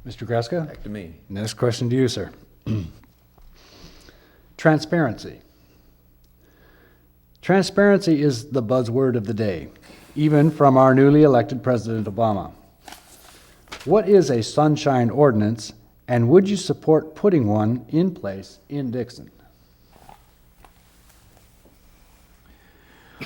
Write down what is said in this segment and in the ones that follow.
Mr. Greska? Back to me. Next question to you, sir. Transparency. Transparency is the buzzword of the day, even from our newly elected President Obama. What is a sunshine ordinance, and would you support putting one in place in Dixon?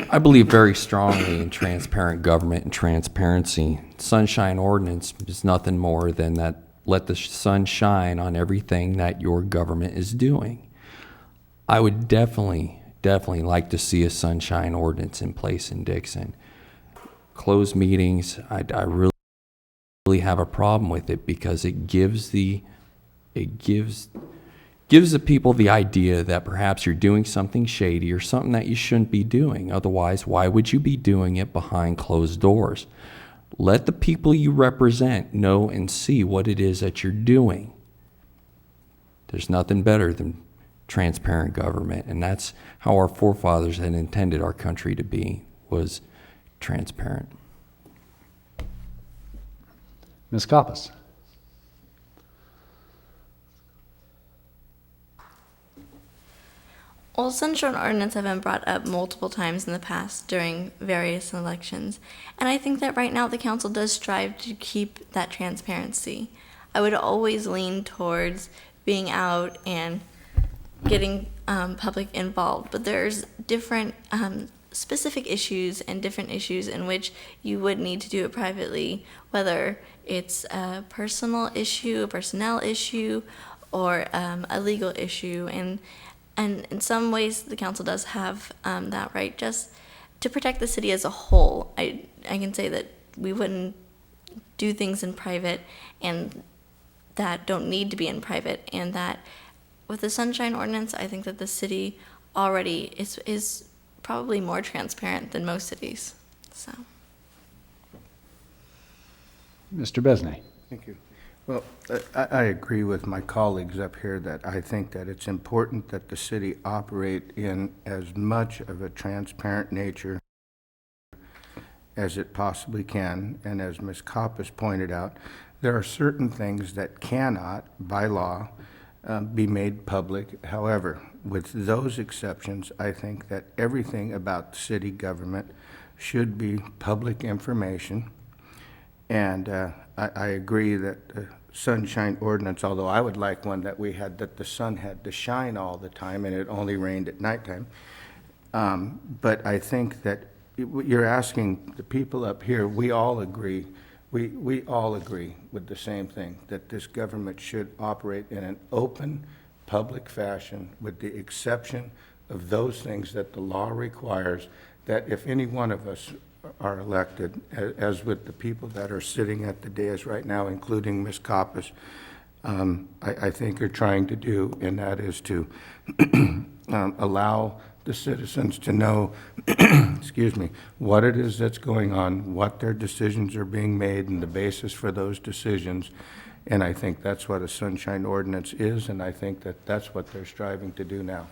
I believe very strongly in transparent government and transparency. Sunshine ordinance is nothing more than that let the sun shine on everything that your government is doing. I would definitely like to see a sunshine ordinance in place in Dixon. Closed meetings, I really have a problem with it because it gives the people the idea that perhaps you're doing something shady or something that you shouldn't be doing. Otherwise, why would you be doing it behind closed doors? Let the people you represent know and see what it is that you're doing. There's nothing better than transparent government, and that's how our forefathers had intended our country to be, was transparent. Ms. Koppas? Well, sunshine ordinance have been brought up multiple times in the past during various elections, and I think that right now the council does strive to keep that transparency. I would always lean towards being out and getting public involved, but there's different specific issues and different issues in which you would need to do it privately, whether it's a personal issue, a personnel issue, or a legal issue. And in some ways, the council does have that right. Just to protect the city as a whole, I can say that we wouldn't do things in private and that don't need to be in private, and that with the sunshine ordinance, I think that the city already is probably more transparent than most cities. So, Mr. Besney? Thank you. Well, I agree with my colleagues up here that I think that it's important that the city operate in as much of a transparent nature as it possibly can. And as Ms. Koppas pointed out, there are certain things that cannot, by law, be made public. However, with those exceptions, I think that everything about city government should be public information. And I agree that the sunshine ordinance, although I would like one that we had, that the sun had to shine all the time and it only rained at nighttime. But I think that you're asking the people up here, we all agree, we all agree with the same thing, that this government should operate in an open, public fashion with the exception of those things that the law requires, that if any one of us are elected, as with the people that are sitting at the dais right now, including Ms. Koppas, I think are trying to do, and that is to allow the citizens to know, excuse me, what it is that's going on, what their decisions are being made, and the basis for those decisions. And I think that's what a sunshine ordinance is, and I think that that's what they're striving to do now.